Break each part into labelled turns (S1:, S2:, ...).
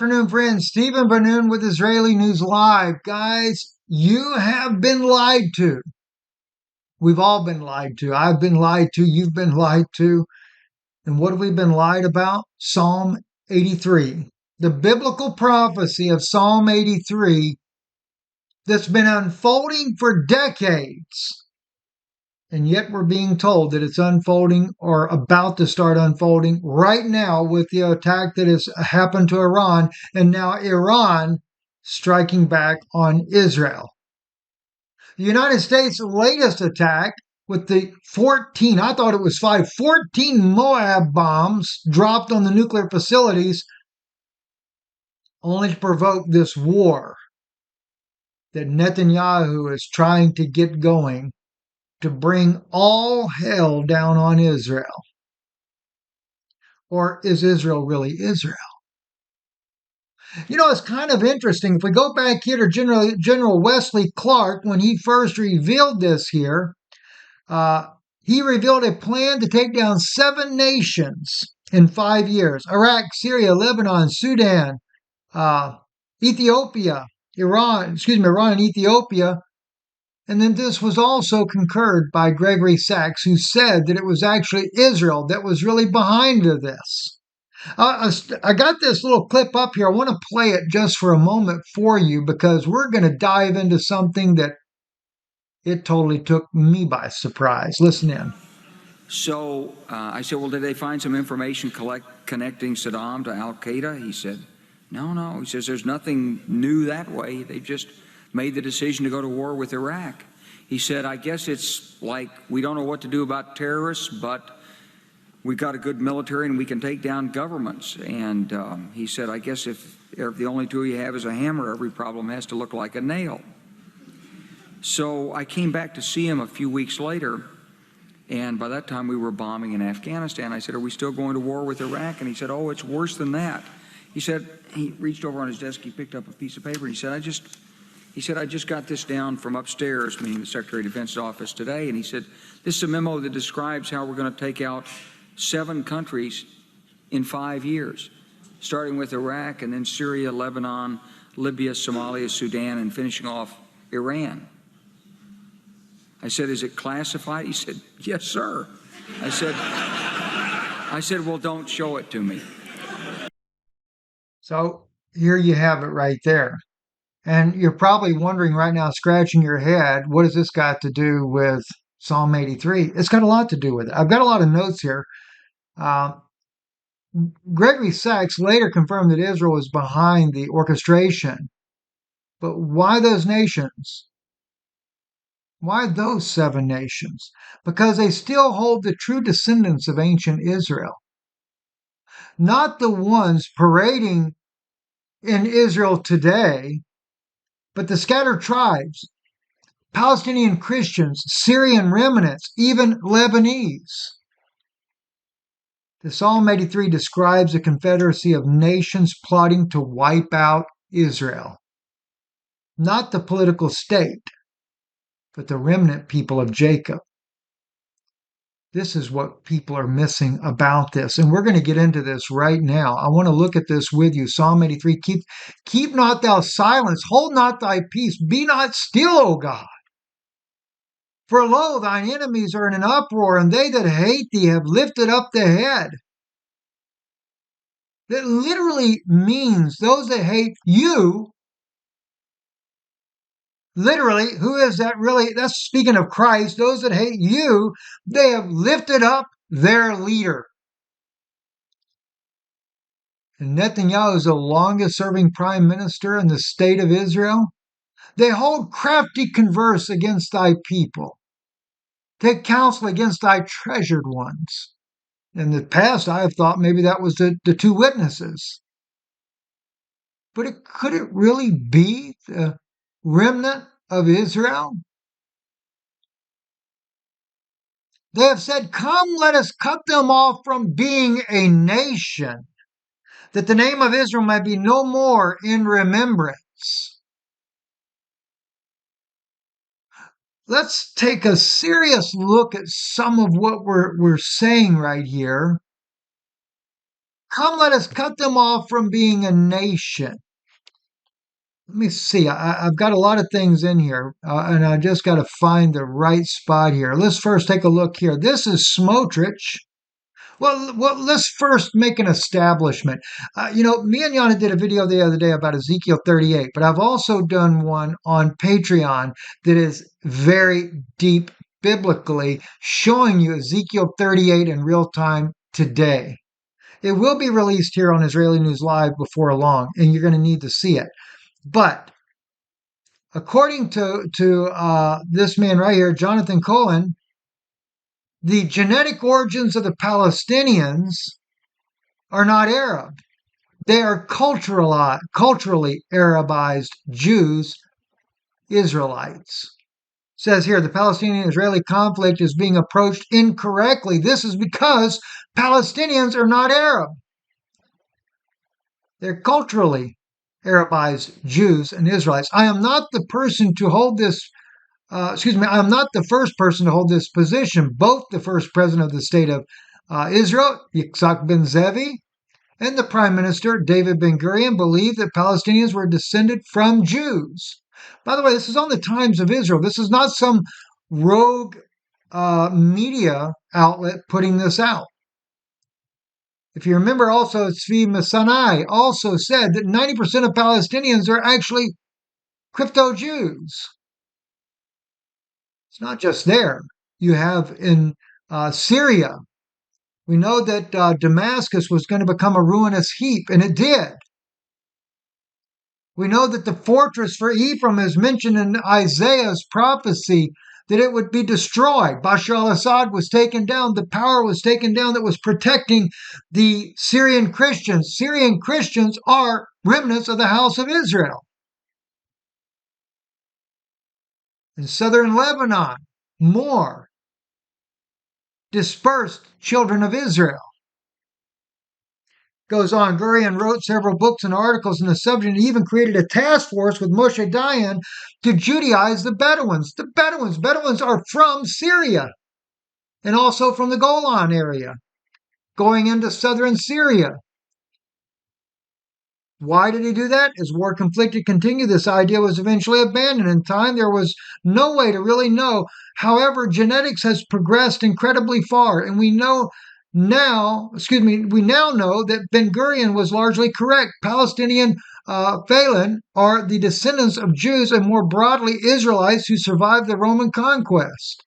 S1: afternoon, friends. Stephen Banoon with Israeli News Live. Guys, you have been lied to. We've all been lied to. I've been lied to. You've been lied to. And what have we been lied about? Psalm 83. The biblical prophecy of Psalm 83 that's been unfolding for decades. And yet we're being told that it's unfolding or about to start unfolding right now with the attack that has happened to Iran, and now Iran striking back on Israel. The United States' latest attack with the 14, I thought it was 14 Moab bombs dropped on the nuclear facilities, only to provoke this war that Netanyahu is trying to get going to bring all hell down on Israel. Or is Israel really Israel? You know, it's kind of interesting. If we go back here to General Wesley Clark, when he first revealed this here, he revealed a plan to take down 7 nations in 5 years. Iraq, Syria, Lebanon, Sudan, Ethiopia, Iran and Ethiopia. And then this was also concurred by Gregory Sachs, who said that it was actually Israel that was really behind this. I got this little clip up here. I want to play it just for a moment for you because we're going to dive into something that it totally took me by surprise. Listen in.
S2: So I said, well, did they find some information connecting Saddam to al-Qaeda? He said, no. He says, there's nothing new that way. They just made the decision to go to war with Iraq. He said, I guess it's like we don't know what to do about terrorists, but we've got a good military and we can take down governments. And he said, I guess if the only tool you have is a hammer, every problem has to look like a nail. So I came back to see him a few weeks later, and by that time we were bombing in Afghanistan. I said, are we still going to war with Iraq? And he said, oh, it's worse than that. He said, he reached over on his desk, he picked up a piece of paper, and he said, I just got this down from upstairs, meaning the Secretary of Defense's office today, and he said, this is a memo that describes how we're going to take out 7 countries in 5 years, starting with Iraq and then Syria, Lebanon, Libya, Somalia, Sudan, and finishing off Iran. I said, is it classified? He said, yes, sir. I said, well, don't show it to me.
S1: So here you have it right there. And you're probably wondering right now, scratching your head, what has this got to do with Psalm 83? It's got a lot to do with it. I've got a lot of notes here. Gregory Sachs later confirmed that Israel was behind the orchestration. But why those nations? Why those 7 nations? Because they still hold the true descendants of ancient Israel. Not the ones parading in Israel today, but the scattered tribes, Palestinian Christians, Syrian remnants, even Lebanese. The Psalm 83 describes a confederacy of nations plotting to wipe out Israel. Not the political state, but the remnant people of Jacob. This is what people are missing about this. And we're going to get into this right now. I want to look at this with you. Psalm 83, keep not thou silence, hold not thy peace, be not still, O God. For lo, thine enemies are in an uproar, and they that hate thee have lifted up the head. That literally means those that hate you. Literally, who is that really? That's speaking of Christ. Those that hate you, they have lifted up their leader. And Netanyahu is the longest serving prime minister in the state of Israel. They hold crafty converse against thy people. Take counsel against thy treasured ones. In the past, I have thought maybe that was the 2 witnesses. But could it really be the remnant of Israel? They have said, come, let us cut them off from being a nation, that the name of Israel might be no more in remembrance. Let's take a serious look at some of what we're saying right here. Come, let us cut them off from being a nation. Let me see. I've got a lot of things in here, and I just got to find the right spot here. Let's first take a look here. This is Smotrich. Well, let's first make an establishment. Me and Yana did a video the other day about Ezekiel 38, but I've also done one on Patreon that is very deep biblically, showing you Ezekiel 38 in real time today. It will be released here on Israeli News Live before long, and you're going to need to see it. But according to this man right here, Jonathan Cohen, the genetic origins of the Palestinians are not Arab. They are culturally Arabized Jews, Israelites. It says here the Palestinian-Israeli conflict is being approached incorrectly. This is because Palestinians are not Arab. They're culturally Arabized Jews and Israelites. I am not the person to hold this I'm not the first person to hold this position. Both the first president of the state of Israel, Yitzhak ben Zevi, and the prime minister, David Ben Gurion, believed that Palestinians were descended from Jews. By the way, this is on the Times of Israel. This is not some rogue media outlet putting this out. If you remember also, Tzvi Masanai also said that 90% of Palestinians are actually crypto-Jews. It's not just there. You have in Syria, we know that Damascus was going to become a ruinous heap, and it did. We know that the fortress for Ephraim is mentioned in Isaiah's prophecy that it would be destroyed. Bashar al-Assad was taken down. The power was taken down that was protecting the Syrian Christians. Syrian Christians are remnants of the house of Israel. In southern Lebanon, more dispersed children of Israel. Goes on, Gurion wrote several books and articles on the subject and even created a task force with Moshe Dayan to Judaize the Bedouins. The Bedouins are from Syria and also from the Golan area, going into southern Syria. Why did he do that? As war conflicted continued, this idea was eventually abandoned. In time, there was no way to really know. However, genetics has progressed incredibly far, and we now know that Ben Gurion was largely correct. Palestinian Phelan are the descendants of Jews and more broadly Israelites who survived the Roman conquest.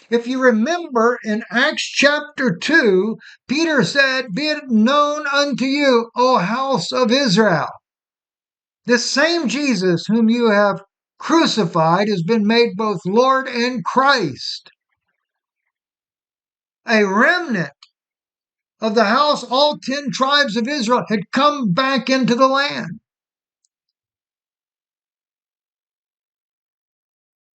S1: If you remember in Acts chapter 2, Peter said, "Be it known unto you, O house of Israel, this same Jesus whom you have crucified has been made both Lord and Christ." A remnant of the house, all 10 tribes of Israel, had come back into the land.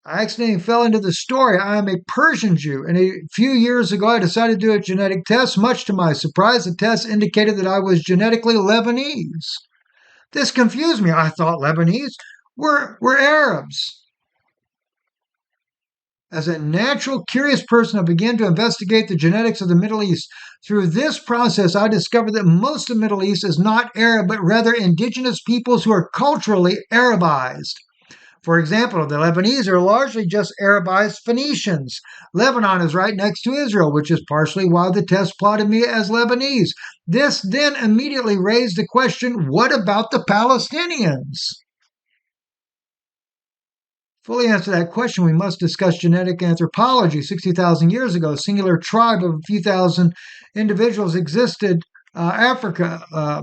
S1: I accidentally fell into the story. I am a Persian Jew, and a few years ago I decided to do a genetic test. Much to my surprise, the test indicated that I was genetically Lebanese. This confused me. I thought Lebanese were Arabs. As a natural, curious person, I began to investigate the genetics of the Middle East. Through this process, I discovered that most of the Middle East is not Arab, but rather indigenous peoples who are culturally Arabized. For example, the Lebanese are largely just Arabized Phoenicians. Lebanon is right next to Israel, which is partially why the test plotted me as Lebanese. This then immediately raised the question, what about the Palestinians? Fully answer that question, we must discuss genetic anthropology. 60,000 years ago, a singular tribe of a few thousand individuals exited Africa. Now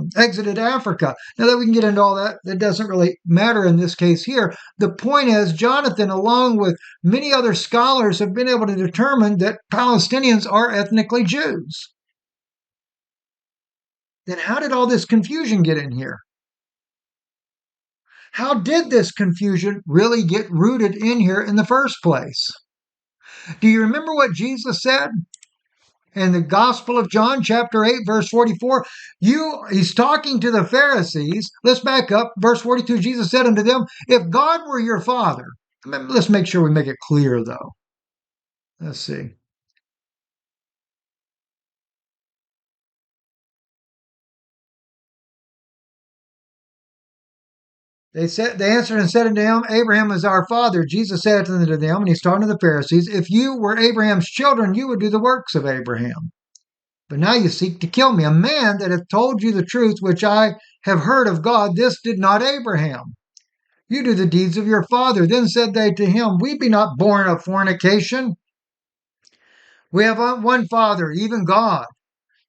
S1: that we can get into all that, that doesn't really matter in this case here. The point is, Jonathan, along with many other scholars, have been able to determine that Palestinians are ethnically Jews. Then how did all this confusion get in here? How did this confusion really get rooted in here in the first place? Do you remember what Jesus said? In the Gospel of John, chapter 8, verse 44, he's talking to the Pharisees. Let's back up. Verse 42, Jesus said unto them, if God were your father, let's make sure we make it clear, though. Let's see. They answered and said unto him, Abraham is our father. Jesus said unto them, and he's talking to the Pharisees, if you were Abraham's children, you would do the works of Abraham. But now you seek to kill me, a man that hath told you the truth, which I have heard of God. This did not Abraham. You do the deeds of your father. Then said they to him, we be not born of fornication. We have one Father, even God.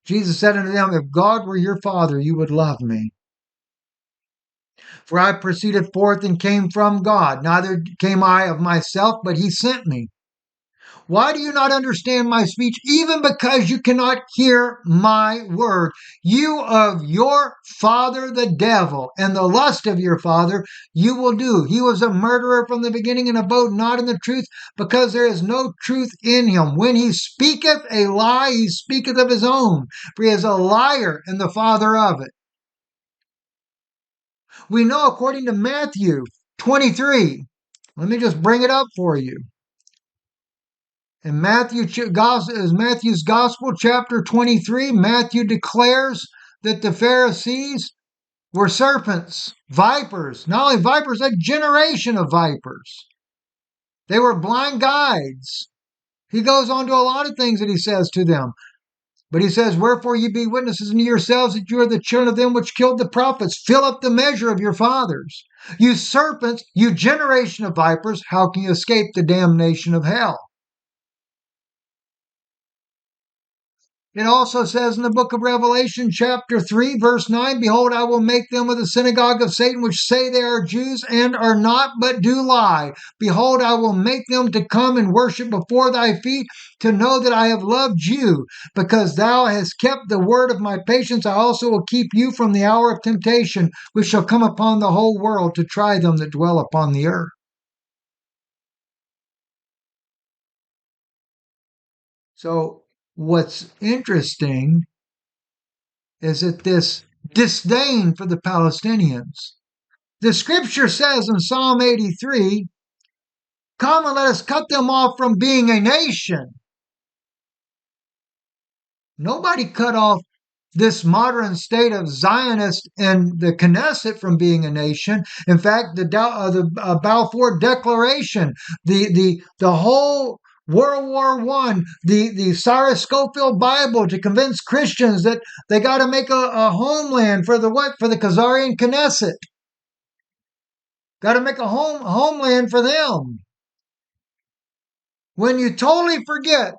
S1: Jesus said unto them, if God were your Father, you would love me. For I proceeded forth and came from God. Neither came I of myself, but he sent me. Why do you not understand my speech? Even because you cannot hear my word. You of your father the devil, and the lust of your father you will do. He was a murderer from the beginning, and abode not in the truth, because there is no truth in him. When he speaketh a lie, he speaketh of his own, for he is a liar and the father of it. We know according to Matthew 23. Let me just bring it up for you. In Matthew's Gospel, chapter 23, Matthew declares that the Pharisees were serpents, vipers. Not only vipers, a generation of vipers. They were blind guides. He goes on to a lot of things that he says to them. But he says, wherefore ye be witnesses unto yourselves that you are the children of them which killed the prophets. Fill up the measure of your fathers. You serpents, you generation of vipers, how can you escape the damnation of hell? It also says in the book of Revelation, chapter 3, verse 9, behold, I will make them of the synagogue of Satan, which say they are Jews and are not, but do lie. Behold, I will make them to come and worship before thy feet, to know that I have loved you. Because thou hast kept the word of my patience, I also will keep you from the hour of temptation, which shall come upon the whole world to try them that dwell upon the earth. So, what's interesting is that this disdain for the Palestinians. The scripture says in Psalm 83, come and let us cut them off from being a nation. Nobody cut off this modern state of Zionist and the Knesset from being a nation. In fact, the Balfour Declaration, the whole World War I, the Cyrus Scofield Bible to convince Christians that they got to make a homeland for the what? For the Khazarian Knesset. Got to make a homeland for them. When you totally forget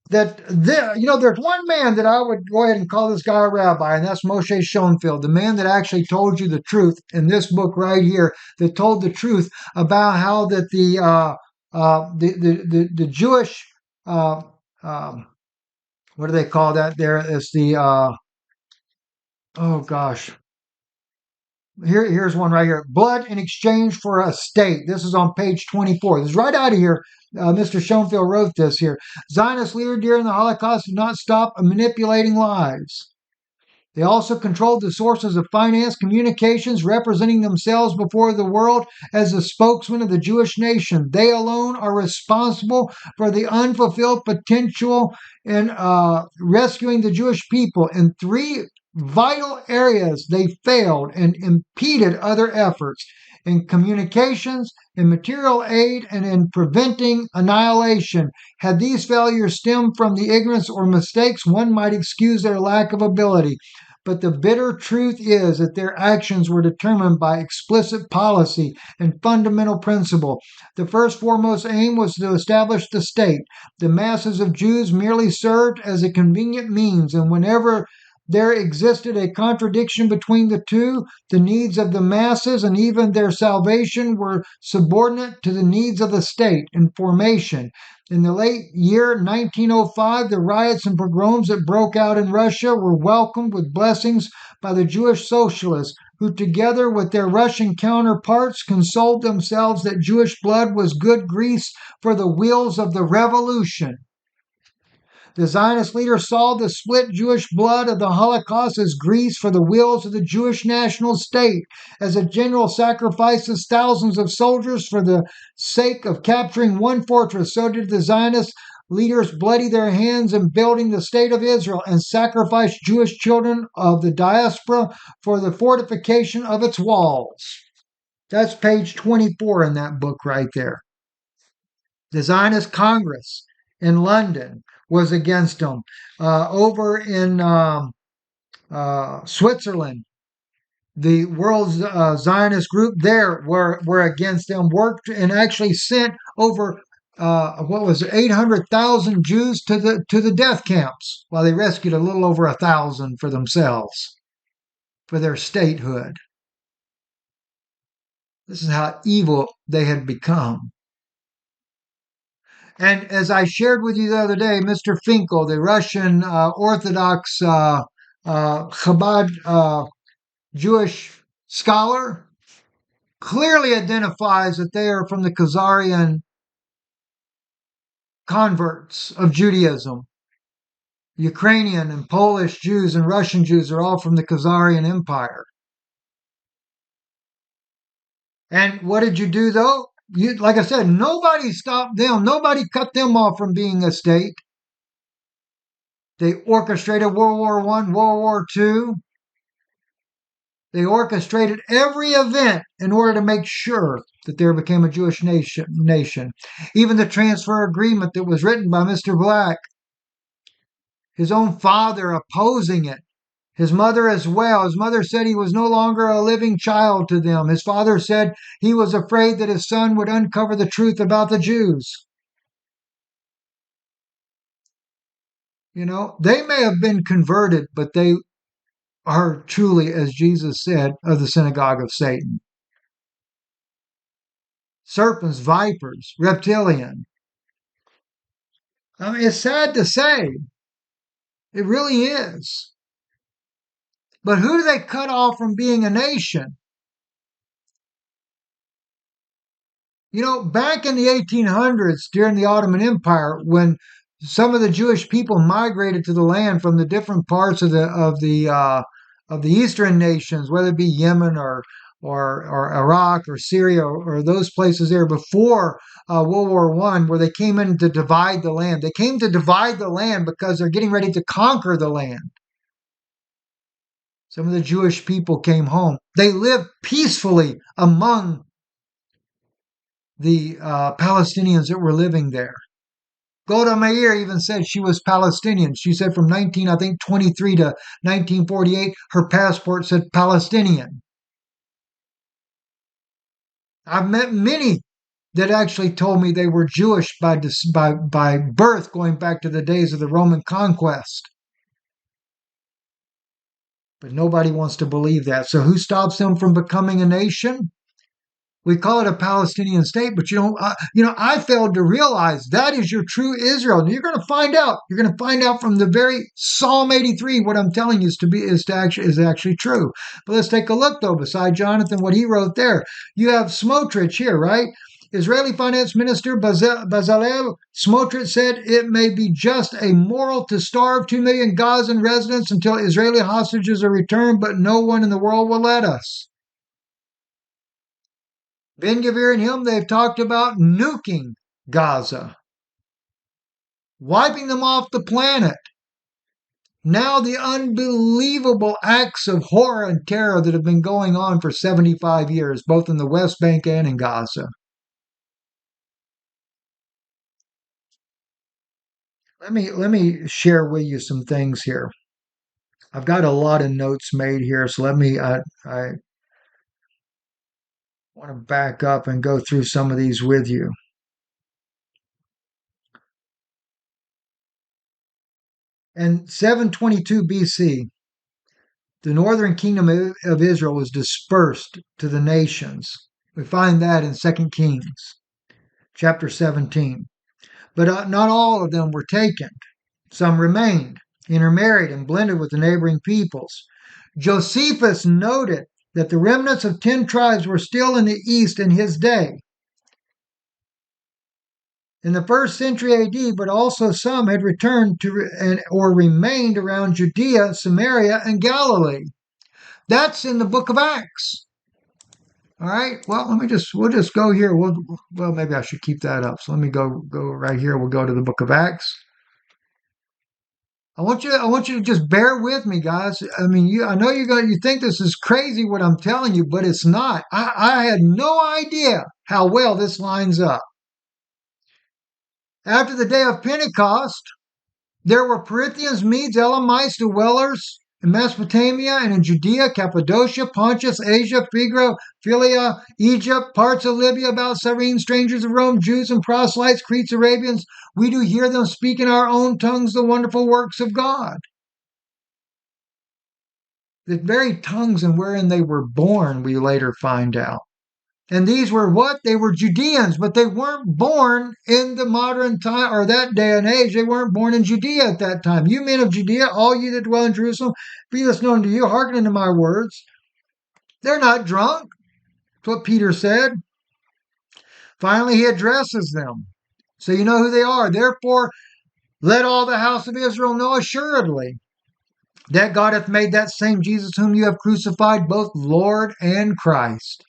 S1: that there's one man that I would go ahead and call this guy a rabbi, and that's Moshe Schoenfeld, the man that actually told you the truth in this book right here, that told the truth about how that the Jewish what do they call that? There is the oh gosh. Here's one right here. Blood in exchange for a state. This is on page 24. This is right out of here. Mr. Schoenfeld wrote this here. Zionist leader during the Holocaust did not stop manipulating lies. They also controlled the sources of finance, communications, representing themselves before the world as the spokesman of the Jewish nation. They alone are responsible for the unfulfilled potential in rescuing the Jewish people. In three vital areas, they failed and impeded other efforts: in communications, in material aid, and in preventing annihilation. Had these failures stemmed from the ignorance or mistakes, one might excuse their lack of ability. But the bitter truth is that their actions were determined by explicit policy and fundamental principle. The first foremost aim was to establish the state. The masses of Jews merely served as a convenient means, and whenever there existed a contradiction between the two, the needs of the masses and even their salvation were subordinate to the needs of the state in formation. In the late year 1905, the riots and pogroms that broke out in Russia were welcomed with blessings by the Jewish socialists, who together with their Russian counterparts consoled themselves that Jewish blood was good grease for the wheels of the revolution. The Zionist leader saw the split Jewish blood of the Holocaust as grease for the wheels of the Jewish national state. As a general sacrifices thousands of soldiers for the sake of capturing one fortress, so did the Zionists leaders bloody their hands in building the state of Israel and sacrifice Jewish children of the diaspora for the fortification of its walls. That's page 24 in that book right there. The Zionist Congress in London was against them. Over in Switzerland, the World Zionist group there were against them, worked and actually sent over 800,000 Jews to the death camps, while they rescued a little over 1,000 for themselves, for their statehood. This is how evil they had become. And as I shared with you the other day, Mr. Finkel, the Russian Orthodox Chabad Jewish scholar, clearly identifies that they are from the Khazarian converts of Judaism. Ukrainian and Polish Jews and Russian Jews are all from the Khazarian Empire. And what did you do, though? Like I said, nobody stopped them. Nobody cut them off from being a state. They orchestrated World War I, World War II. They orchestrated every event in order to make sure that there became a Jewish nation. Even the transfer agreement that was written by Mr. Black, his own father opposing it, his mother as well. His mother said he was no longer a living child to them. His father said he was afraid that his son would uncover the truth about the Jews. You know, they may have been converted, but they are truly, as Jesus said, of the synagogue of Satan. Serpents, vipers, reptilian. I mean, it's sad to say. It really is. But who do they cut off from being a nation? You know, back in the 1800s, during the Ottoman Empire, when some of the Jewish people migrated to the land from the different parts of the eastern nations, whether it be Yemen or Iraq or Syria or those places there before World War I, where they came in to divide the land. They came to divide the land because they're getting ready to conquer the land. Some of the Jewish people came home. They lived peacefully among the Palestinians that were living there. Golda Meir even said she was Palestinian. She said from 1923 to 1948, her passport said Palestinian. I've met many that actually told me they were Jewish by birth, going back to the days of the Roman conquest. But nobody wants to believe that. So who stops them from becoming a nation? We call it a Palestinian state, but I failed to realize that is your true Israel. And you're going to find out. You're going to find out from the very Psalm 83 what I'm telling you is actually true. But let's take a look, though. Beside Jonathan, what he wrote there, you have Smotrich here, right? Israeli Finance Minister Bezalel Smotrich said it may be just immoral to starve 2 million Gazan residents until Israeli hostages are returned, but no one in the world will let us. Ben-Gvir and him, they've talked about nuking Gaza, wiping them off the planet. Now the unbelievable acts of horror and terror that have been going on for 75 years, both in the West Bank and in Gaza. Let me share with you some things here. I've got a lot of notes made here, so I want to back up and go through some of these with you. In 722 BC, the northern kingdom of Israel was dispersed to the nations. We find that in 2 Kings chapter 17. But not all of them were taken. Some remained, intermarried, and blended with the neighboring peoples. Josephus noted that the remnants of 10 tribes were still in the east in his day, in the 1st century AD, but also some had returned to or remained around Judea, Samaria, and Galilee. That's in the book of Acts. All right. Well, we'll just go here. Well, maybe I should keep that up. So let me go right here. We'll go to the book of Acts. I want you to just bear with me, guys. I mean, I know you think this is crazy what I'm telling you, but it's not. I had no idea how well this lines up. After the day of Pentecost, there were Parthians, Medes, Elamites, dwellers in Mesopotamia and in Judea, Cappadocia, Pontus, Asia, Phrygia, Philia, Egypt, parts of Libya, about Cyrene, strangers of Rome, Jews and proselytes, Cretes, Arabians. We do hear them speak in our own tongues the wonderful works of God. The very tongues in wherein they were born, we later find out. And these were what? They were Judeans, but they weren't born in the modern time or that day and age. They weren't born in Judea at that time. You men of Judea, all you that dwell in Jerusalem, be this known to you, hearken unto my words. They're not drunk. That's what Peter said. Finally, he addresses them. So you know who they are. Therefore, let all the house of Israel know assuredly that God hath made that same Jesus whom you have crucified, both Lord and Christ.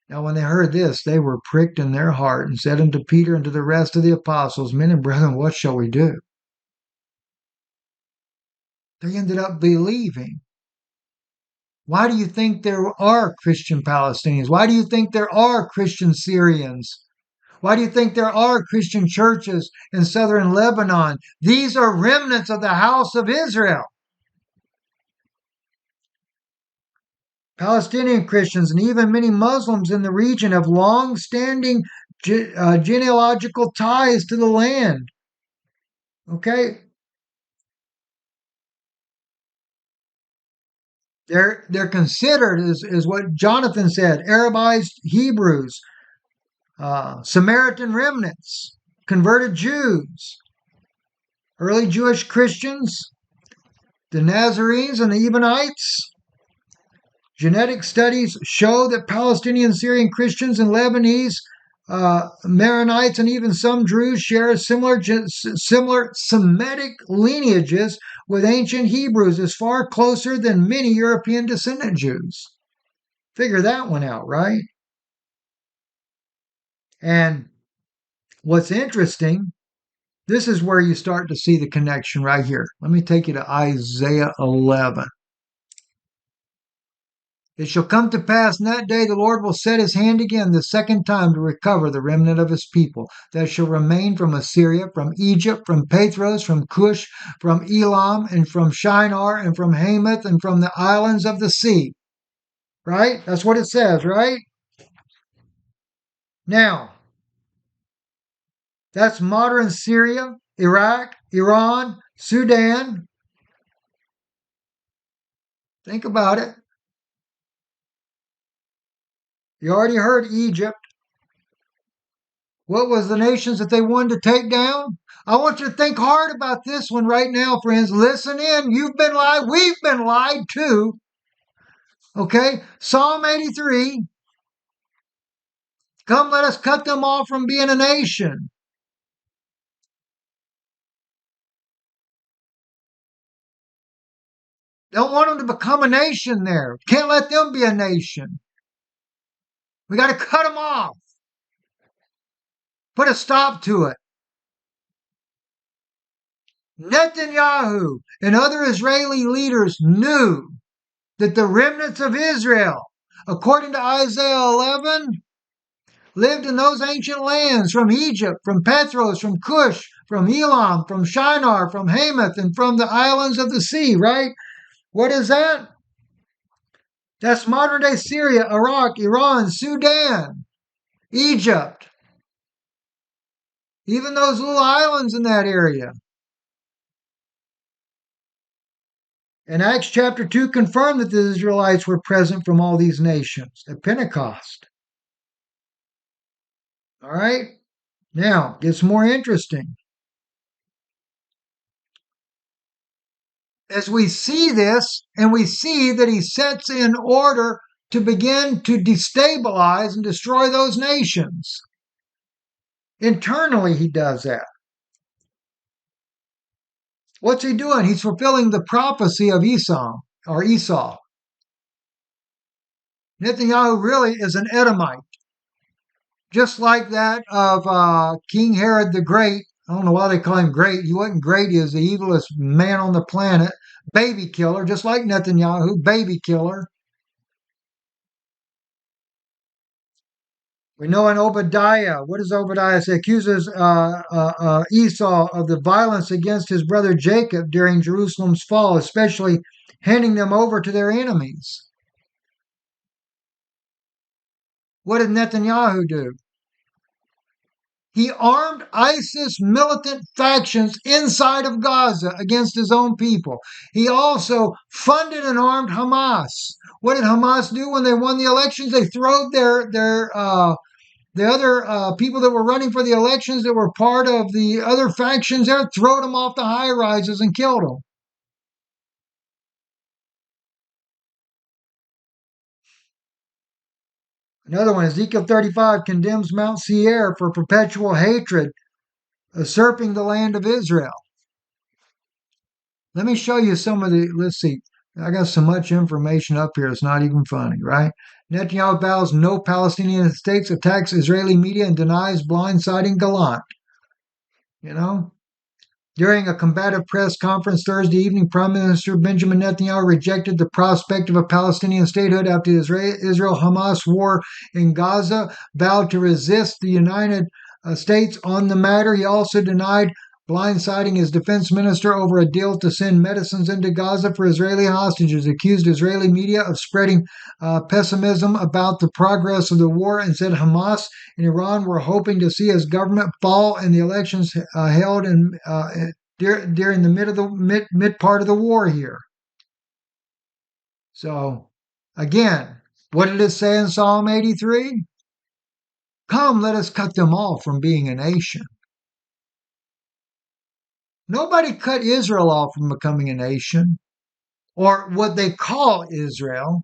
S1: Now, when they heard this, they were pricked in their heart and said unto Peter and to the rest of the apostles, Men and brethren, what shall we do? They ended up believing. Why do you think there are Christian Palestinians? Why do you think there are Christian Syrians? Why do you think there are Christian churches in southern Lebanon? These are remnants of the house of Israel. Palestinian Christians and even many Muslims in the region have long-standing genealogical ties to the land. Okay? They're considered, as what Jonathan said, Arabized Hebrews, Samaritan remnants, converted Jews, early Jewish Christians, the Nazarenes and the Ebonites. Genetic studies show that Palestinian Syrian Christians and Lebanese, Maronites, and even some Druze share similar Semitic lineages with ancient Hebrews, is far closer than many European descendant Jews. Figure that one out, right? And what's interesting, this is where you start to see the connection right here. Let me take you to Isaiah 11. It shall come to pass in that day the Lord will set his hand again the second time to recover the remnant of his people that shall remain from Assyria, from Egypt, from Pathros, from Cush, from Elam, and from Shinar, and from Hamath, and from the islands of the sea. Right? That's what it says, right? Now, that's modern Syria, Iraq, Iran, Sudan. Think about it. You already heard Egypt. What was the nations that they wanted to take down? I want you to think hard about this one right now, friends. Listen in. You've been lied. We've been lied to. Okay? Psalm 83. Come, let us cut them off from being a nation. Don't want them to become a nation there. Can't let them be a nation. We got to cut them off. Put a stop to it. Netanyahu and other Israeli leaders knew that the remnants of Israel, according to Isaiah 11, lived in those ancient lands from Egypt, from Pathros, from Cush, from Elam, from Shinar, from Hamath, and from the islands of the sea, right? What is that? That's modern day Syria, Iraq, Iran, Sudan, Egypt. Even those little islands in that area. And Acts chapter 2 confirmed that the Israelites were present from all these nations at Pentecost. All right? Now, it gets more interesting. As we see this, and we see that he sets in order to begin to destabilize and destroy those nations. Internally, he does that. What's he doing? He's fulfilling the prophecy of Esau, or Esau. Netanyahu really is an Edomite, just like that of King Herod the Great. I don't know why they call him great. He wasn't great. He was the evilest man on the planet. Baby killer, just like Netanyahu, baby killer. We know in Obadiah, what does Obadiah say? Accuses Esau of the violence against his brother Jacob during Jerusalem's fall, especially handing them over to their enemies. What did Netanyahu do? He armed ISIS militant factions inside of Gaza against his own people. He also funded and armed Hamas. What did Hamas do when they won the elections? They throwed the other people that were running for the elections that were part of the other factions there, throwed them off the high rises and killed them. Another one, Ezekiel 35 condemns Mount Seir for perpetual hatred, usurping the land of Israel. Let me show you some of the, let's see, I got so much information up here, it's not even funny, right? Netanyahu vows no Palestinian states, attacks Israeli media, and denies blindsiding Gallant. You know? During a combative press conference Thursday evening, Prime Minister Benjamin Netanyahu rejected the prospect of a Palestinian statehood after the Israel-Hamas war in Gaza, vowed to resist the United States on the matter. He also denied blindsiding his defense minister over a deal to send medicines into Gaza for Israeli hostages, accused Israeli media of spreading pessimism about the progress of the war, and said Hamas and Iran were hoping to see his government fall in the elections held during the mid part of the war here. So, again, what did it say in Psalm 83? Come, let us cut them off from being a nation. Nobody cut Israel off from becoming a nation, or what they call Israel.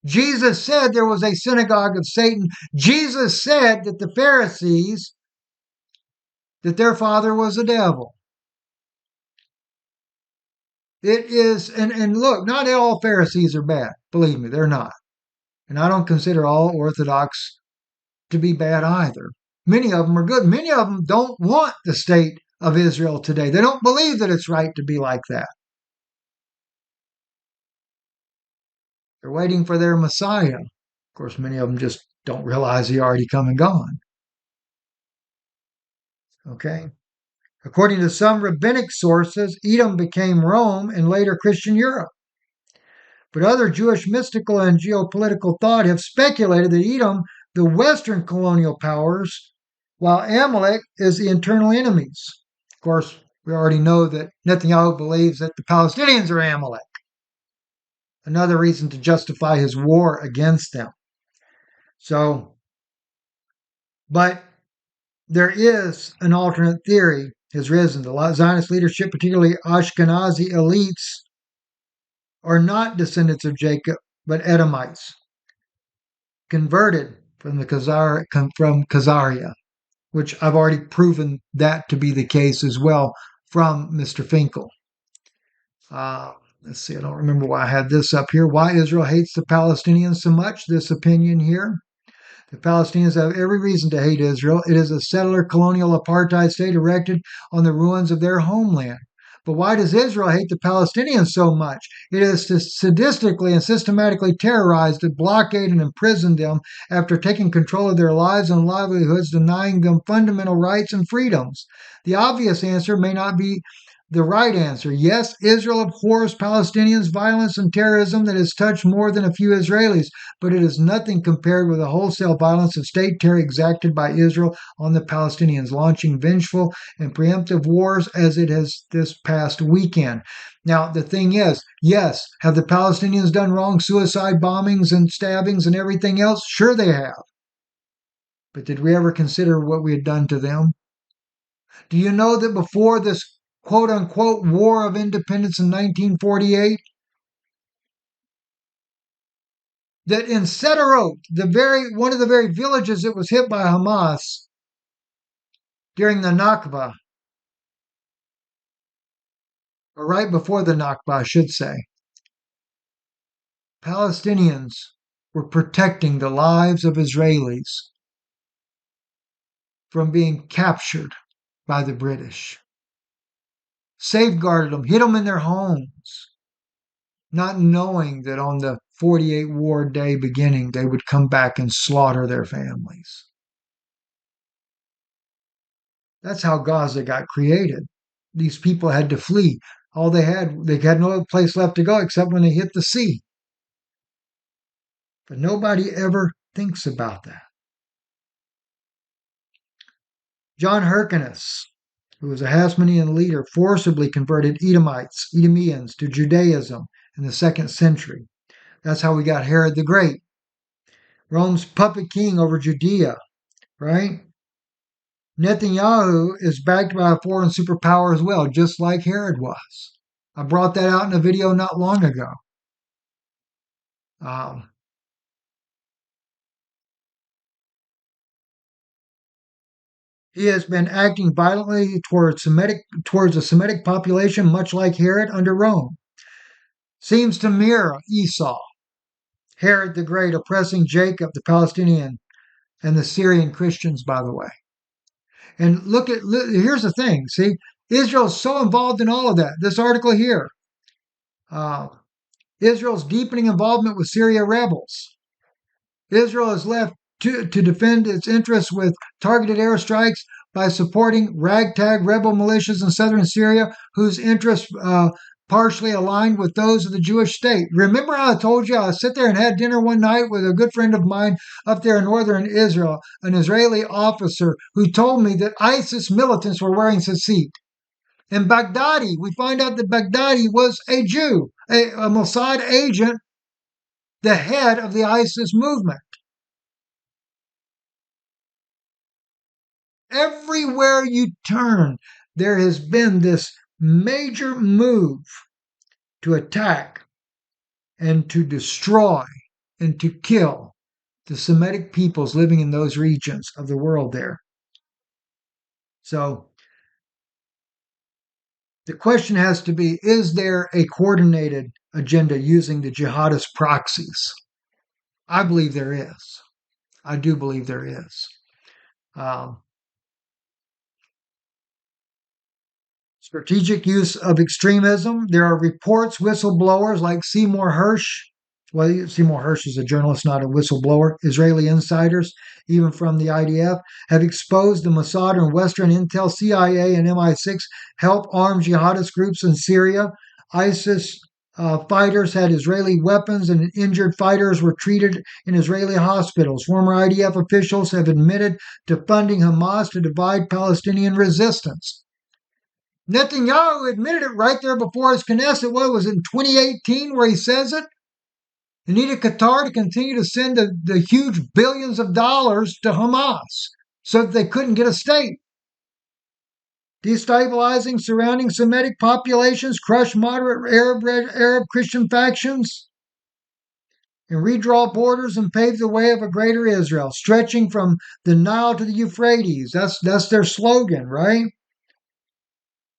S1: Jesus said there was a synagogue of Satan. Jesus said that the Pharisees, that their father was the devil. It is, and look, not all Pharisees are bad. Believe me, they're not. And I don't consider all Orthodox to be bad either. Many of them are good. Many of them don't want the state of Israel today. They don't believe that it's right to be like that. They're waiting for their Messiah. Of course, many of them just don't realize he already come and gone. Okay. According to some rabbinic sources, Edom became Rome and later Christian Europe. But other Jewish mystical and geopolitical thought have speculated that Edom, the Western colonial powers, while Amalek is the internal enemies. Of course, we already know that Netanyahu believes that the Palestinians are Amalek. Another reason to justify his war against them. So, but there is an alternate theory has risen. The Zionist leadership, particularly Ashkenazi elites, are not descendants of Jacob, but Edomites, converted from Khazaria, which I've already proven that to be the case as well from Mr. Finkel. Let's see, I don't remember why I had this up here. Why Israel hates the Palestinians so much, this opinion here. The Palestinians have every reason to hate Israel. It is a settler colonial apartheid state erected on the ruins of their homeland. But why does Israel hate the Palestinians so much? It has sadistically and systematically terrorized, blockaded, and imprisoned them after taking control of their lives and livelihoods, denying them fundamental rights and freedoms. The obvious answer may not be the right answer. Yes, Israel abhors Palestinians' violence and terrorism that has touched more than a few Israelis, but it is nothing compared with the wholesale violence of state terror exacted by Israel on the Palestinians, launching vengeful and preemptive wars as it has this past weekend. Now, the thing is, yes, have the Palestinians done wrong, suicide bombings and stabbings and everything else? Sure they have. But did we ever consider what we had done to them? Do you know that before this quote-unquote War of Independence in 1948, that in Sderot, one of the very villages that was hit by Hamas during the Nakba, or right before the Nakba, I should say, Palestinians were protecting the lives of Israelis from being captured by the British, safeguarded them, hid them in their homes, not knowing that on the 48 war day beginning, they would come back and slaughter their families. That's how Gaza got created. These people had to flee. They had no place left to go except when they hit the sea. But nobody ever thinks about that. John Hyrcanus, who was a Hasmonean leader, forcibly converted Edomians to Judaism in the 2nd century. That's how we got Herod the Great, Rome's puppet king over Judea, right? Netanyahu is backed by a foreign superpower as well, just like Herod was. I brought that out in a video not long ago. He has been acting violently towards the Semitic population, much like Herod under Rome. Seems to mirror Esau, Herod the Great oppressing Jacob, the Palestinian, and the Syrian Christians, by the way. And here's the thing. See, Israel's so involved in all of that. This article here, Israel's deepening involvement with Syria rebels. Israel is left to defend its interests with targeted airstrikes by supporting ragtag rebel militias in southern Syria, whose interests partially aligned with those of the Jewish state. Remember how I told you I sat there and had dinner one night with a good friend of mine up there in northern Israel, an Israeli officer who told me that ISIS militants were wearing tzitzit. And Baghdadi, we find out that Baghdadi was a Jew, a Mossad agent, the head of the ISIS movement. Everywhere you turn, there has been this major move to attack and to destroy and to kill the Semitic peoples living in those regions of the world there. So the question has to be, is there a coordinated agenda using the jihadist proxies? I believe there is. I do believe there is. Strategic use of extremism. There are reports, whistleblowers like Seymour Hersh. Well, Seymour Hersh is a journalist, not a whistleblower. Israeli insiders, even from the IDF, have exposed the Mossad and Western Intel, CIA, and MI6 help arm jihadist groups in Syria. ISIS fighters had Israeli weapons, and injured fighters were treated in Israeli hospitals. Former IDF officials have admitted to funding Hamas to divide Palestinian resistance. Netanyahu admitted it right there before his Knesset. What was it, in 2018 where he says it? He needed Qatar to continue to send the huge billions of dollars to Hamas so that they couldn't get a state. Destabilizing surrounding Semitic populations, crush moderate Arab Christian factions, and redraw borders and pave the way of a greater Israel, stretching from the Nile to the Euphrates. That's their slogan, right?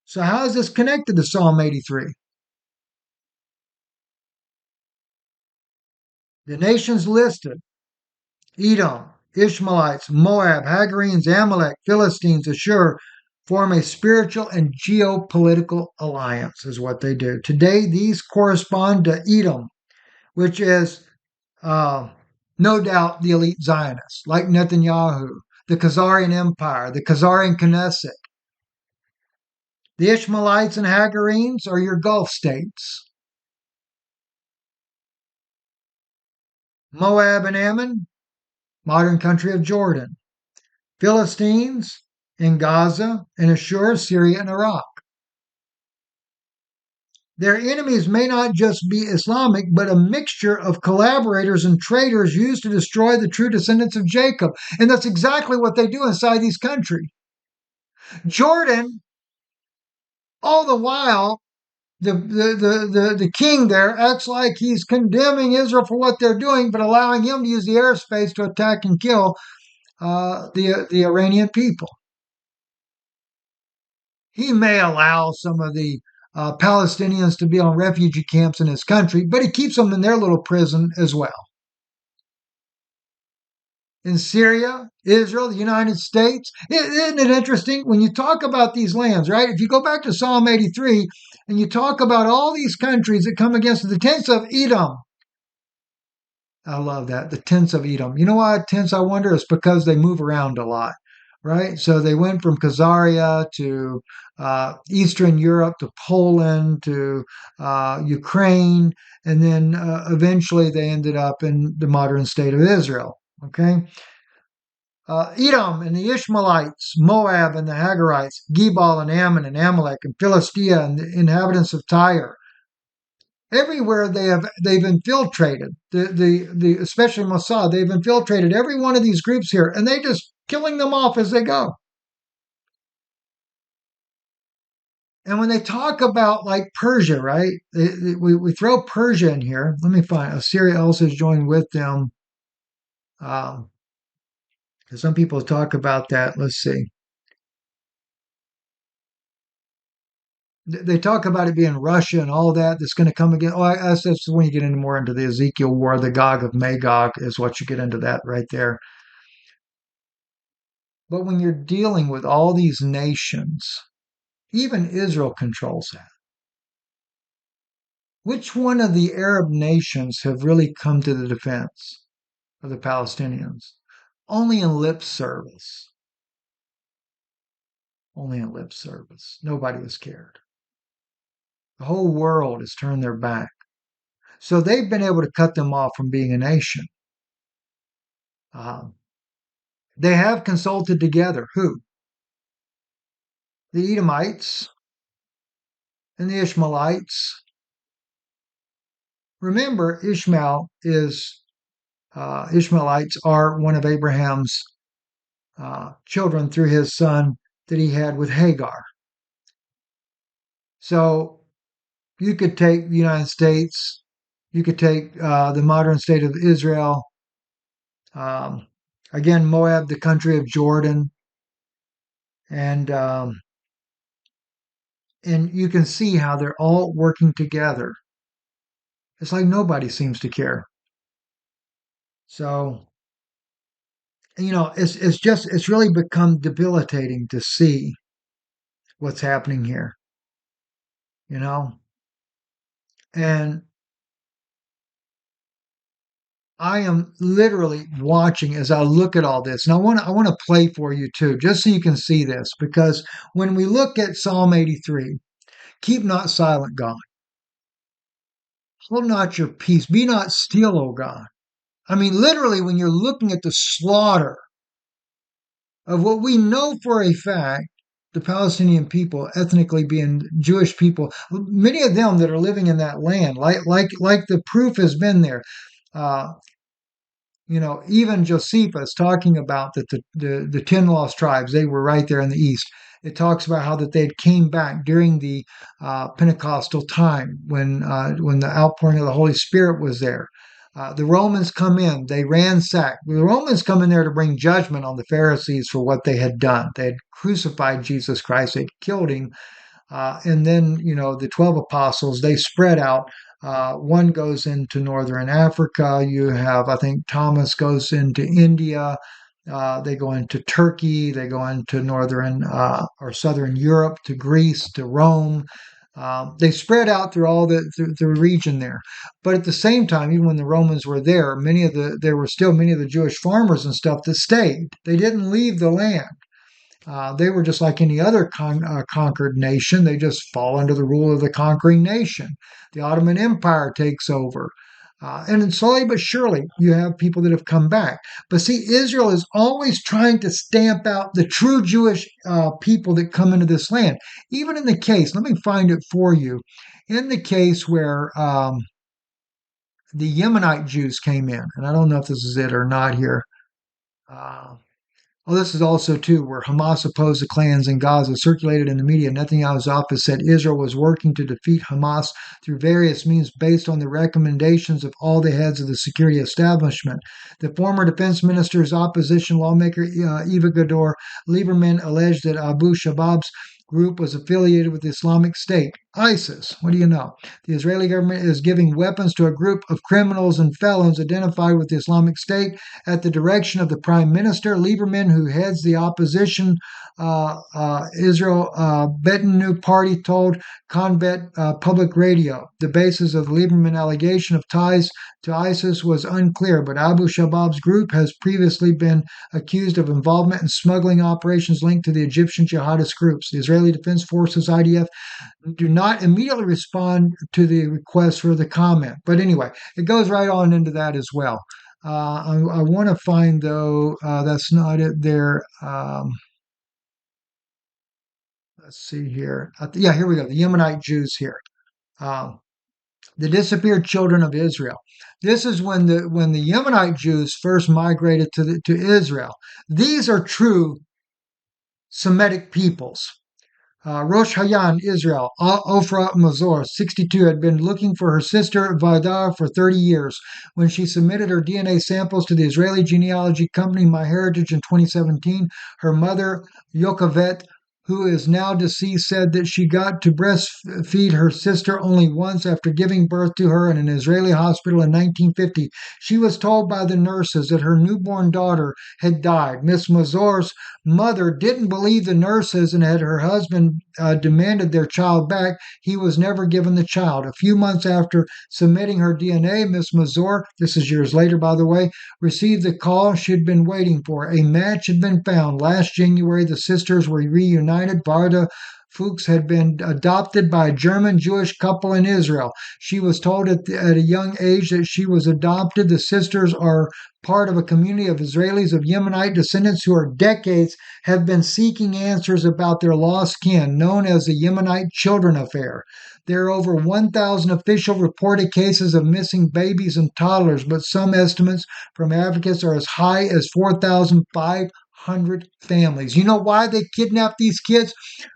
S1: So how is this connected to Psalm 83? The nations listed: Edom, Ishmaelites, Moab, Hagarenes, Amalek, Philistines, Ashur, form a spiritual and geopolitical alliance, is what they do. Today, these correspond to Edom, which is no doubt the elite Zionists, like Netanyahu, the Khazarian Empire, the Khazarian Knesset. The Ishmaelites and Hagarenes are your Gulf states. Moab and Ammon, modern country of Jordan. Philistines in Gaza, and Ashur, Syria, and Iraq. Their enemies may not just be Islamic, but a mixture of collaborators and traitors used to destroy the true descendants of Jacob. And that's exactly what they do inside these countries. Jordan, all the while, the king there acts like he's condemning Israel for what they're doing, but allowing him to use the airspace to attack and kill the Iranian people. He may allow some of the Palestinians to be on refugee camps in his country, but he keeps them in their little prison as well. In Syria, Israel, the United States. Isn't it interesting when you talk about these lands, right? If you go back to Psalm 83 and you talk about all these countries that come against the tents of Edom, I love that. The tents of Edom. You know why tents, I wonder? It's because they move around a lot, right? So they went from Khazaria to Eastern Europe to Poland to Ukraine, and then eventually they ended up in the modern state of Israel. Okay. Edom and the Ishmaelites, Moab and the Hagarites, Gebal and Ammon and Amalek and Philistia and the inhabitants of Tyre. Everywhere they've infiltrated the especially Mossad. They've infiltrated every one of these groups here, and they just killing them off as they go. And when they talk about like Persia, right? We throw Persia in here. Let me find. Assyria also has joined with them. Some people talk about that. Let's see. They talk about it being Russia and all that that's going to come again. Oh, that's when you get into more into the Ezekiel war. The Gog of Magog is what you get into that right there. But when you're dealing with all these nations, even Israel controls that. Which one of the Arab nations have really come to the defense of the Palestinians? Only in lip service. Only in lip service. Nobody was cared. The whole world has turned their back. So they've been able to cut them off from being a nation. They have consulted together. Who? The Edomites and the Ishmaelites. Remember, Ishmaelites are one of Abraham's children through his son that he had with Hagar. So you could take the United States, you could take the modern state of Israel, again, Moab, the country of Jordan, and you can see how they're all working together. It's like nobody seems to care. So, it's really become debilitating to see what's happening here, you know? And I am literally watching as I look at all this. And I want to play for you too, just so you can see this, because when we look at Psalm 83, keep not silent, God. Hold not your peace. Be not still, O God. I mean, literally, when you're looking at the slaughter of what we know for a fact, the Palestinian people, ethnically being Jewish people, many of them that are living in that land, like the proof has been there. Even Josephus talking about that the 10 lost tribes, they were right there in the east. It talks about how that they came back during the Pentecostal time when the outpouring of the Holy Spirit was there. The Romans come in, they ransack. The Romans come in there to bring judgment on the Pharisees for what they had done. They had crucified Jesus Christ, they had killed him. And then, the 12 apostles, they spread out. One goes into northern Africa. You have, I think, Thomas goes into India. They go into Turkey. They go into northern or southern Europe, to Greece, to Rome. They spread out through all the region there. But at the same time, even when the Romans were there, there were still many of the Jewish farmers and stuff that stayed. They didn't leave the land. They were just like any other conquered nation. They just fall under the rule of the conquering nation. The Ottoman Empire takes over. And slowly but surely, you have people that have come back. But see, Israel is always trying to stamp out the true Jewish people that come into this land. Even in the case, let me find it for you, in the case where the Yemenite Jews came in, and I don't know if this is it or not here. Well, this is also, too, where Hamas opposed the clans in Gaza. Circulated in the media, Netanyahu's office said Israel was working to defeat Hamas through various means based on the recommendations of all the heads of the security establishment. The former defense minister's opposition lawmaker, Avigdor Lieberman, alleged that Abu Shabab's group was affiliated with the Islamic State. ISIS. What do you know? The Israeli government is giving weapons to a group of criminals and felons identified with the Islamic State at the direction of the Prime Minister Lieberman, who heads the opposition Israel Betanu party, told Convet Public Radio. The basis of the Lieberman allegation of ties to ISIS was unclear, but Abu Shabaab's group has previously been accused of involvement in smuggling operations linked to the Egyptian jihadist groups. The Israeli Defense Forces, IDF, do not immediately respond to the request for the comment. But anyway, it goes right on into that as well. I want to find, though, that's not it there. Let's see here. Yeah, here we go. The Yemenite Jews here. Um, the disappeared children of Israel. This is when the Yemenite Jews first migrated to Israel. These are true Semitic peoples. Rosh Hayan, Israel, Ofra Mazor, 62, had been looking for her sister Vadar for 30 years. When she submitted her DNA samples to the Israeli genealogy company MyHeritage in 2017, her mother, Yocheved, who is now deceased, said that she got to breastfeed her sister only once after giving birth to her in an Israeli hospital in 1950. She was told by the nurses that her newborn daughter had died. Miss Mazor's mother didn't believe the nurses and had her husband demanded their child back. He was never given the child. A few months after submitting her DNA, Miss Mazor, this is years later by the way, received the call she'd been waiting for. A match had been found. Last January, the sisters were reunited. Varda Fuchs had been adopted by a German Jewish couple in Israel. She was told at a young age that she was adopted. The sisters are part of a community of Israelis of Yemenite descendants who for decades have been seeking answers about their lost kin, known as the Yemenite Children Affair. There are over 1,000 official reported cases of missing babies and toddlers, but some estimates from advocates are as high as 4,500 families. You know why they kidnap these kids?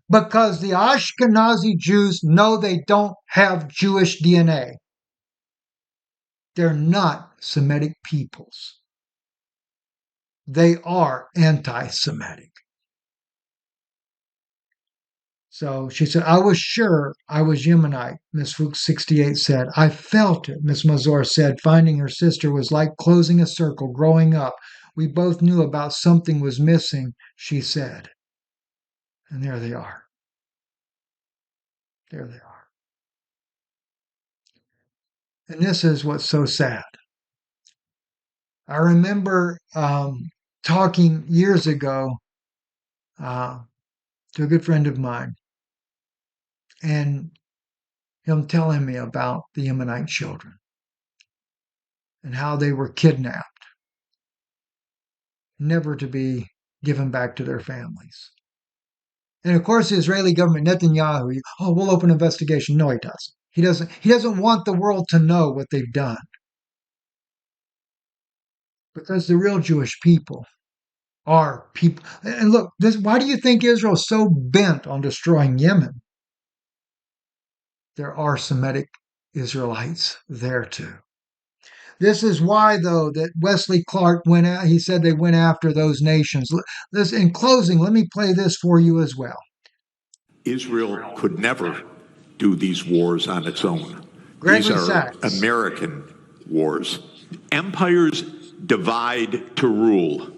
S1: Because the Ashkenazi Jews know they don't have Jewish DNA. They're not Semitic peoples. They are anti-Semitic. So she said, I was sure I was Yemenite, Miss Fuchs 68 said. I felt it, Miss Mazor said. Finding her sister was like closing a circle, growing up. We both knew about something was missing, she said. And there they are. There they are. And this is what's so sad. I remember talking years ago to a good friend of mine, and him telling me about the Yemenite children and how they were kidnapped, never to be given back to their families. And of course, the Israeli government, Netanyahu, we'll open an investigation. No, he doesn't. He doesn't want the world to know what they've done. Because the real Jewish people are people. And look, why do you think Israel is so bent on destroying Yemen? There are Semitic Israelites there too. This is why, though, that Wesley Clark went out. He said they went after those nations. In closing, let me play this for you as well.
S3: Israel could never do these wars on its own.
S1: Gregory
S3: These are
S1: Sachs.
S3: American wars. Empires divide to rule.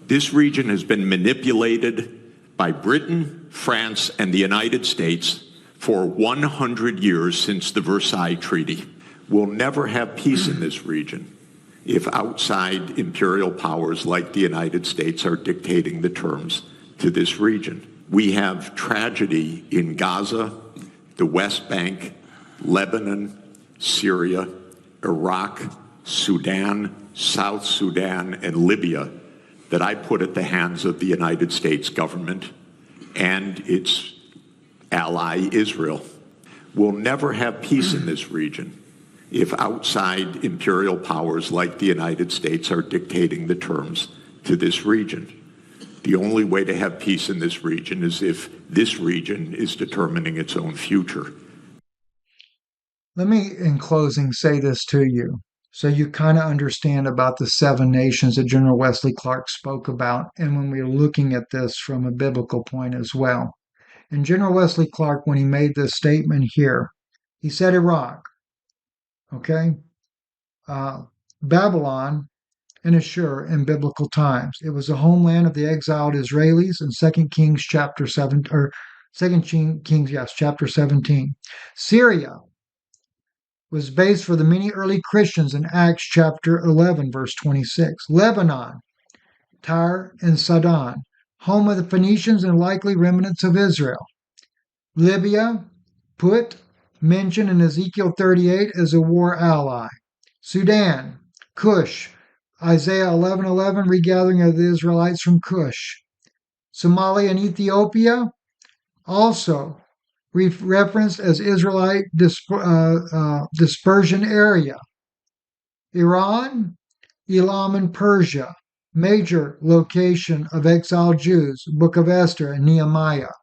S3: This region has been manipulated by Britain, France, and the United States for 100 years since the Versailles Treaty. We'll never have peace in this region if outside imperial powers like the United States are dictating the terms to this region. We have tragedy in Gaza, the West Bank, Lebanon, Syria, Iraq, Sudan, South Sudan, and Libya that I put at the hands of the United States government and its ally Israel. We'll never have peace in this region if outside imperial powers like the United States are dictating the terms to this region. The only way to have peace in this region is if this region is determining its own future.
S1: Let me, in closing, say this to you so you kind of understand about the 7 nations that General Wesley Clark spoke about, and when we're looking at this from a biblical point as well. And General Wesley Clark, when he made this statement here, he said Iraq, okay? Babylon and Ashur in biblical times. It was the homeland of the exiled Israelis in 2 Kings chapter 7, or 2 Kings, yes, chapter 17. Syria was base for the many early Christians in Acts chapter 11, verse 26. Lebanon, Tyre, and Sidon, home of the Phoenicians and likely remnants of Israel. Libya, Put, mentioned in Ezekiel 38 as a war ally. Sudan, Cush, Isaiah 11:11, regathering of the Israelites from Cush. Somalia and Ethiopia, also referenced as Israelite dispersion area. Iran, Elam, and Persia, major location of exiled Jews, Book of Esther and Nehemiah.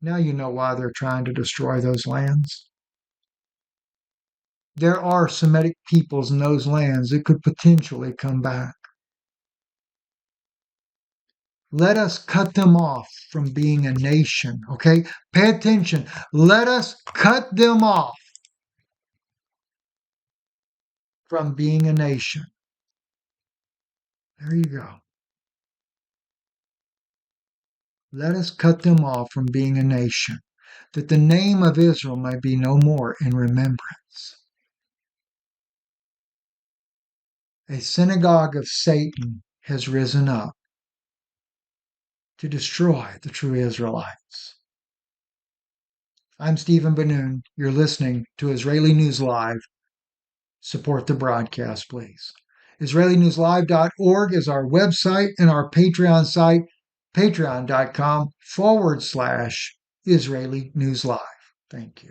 S1: Now you know why they're trying to destroy those lands. There are Semitic peoples in those lands that could potentially come back. Let us cut them off from being a nation, okay? Pay attention. Let us cut them off from being a nation. There you go. Let us cut them off from being a nation, that the name of Israel may be no more in remembrance. A synagogue of Satan has risen up to destroy the true Israelites. I'm Stephen Ben-Nun. You're listening to Israeli News Live. Support the broadcast, please. IsraeliNewsLive.org is our website, and our Patreon site, patreon.com/Israeli News Live. Thank you.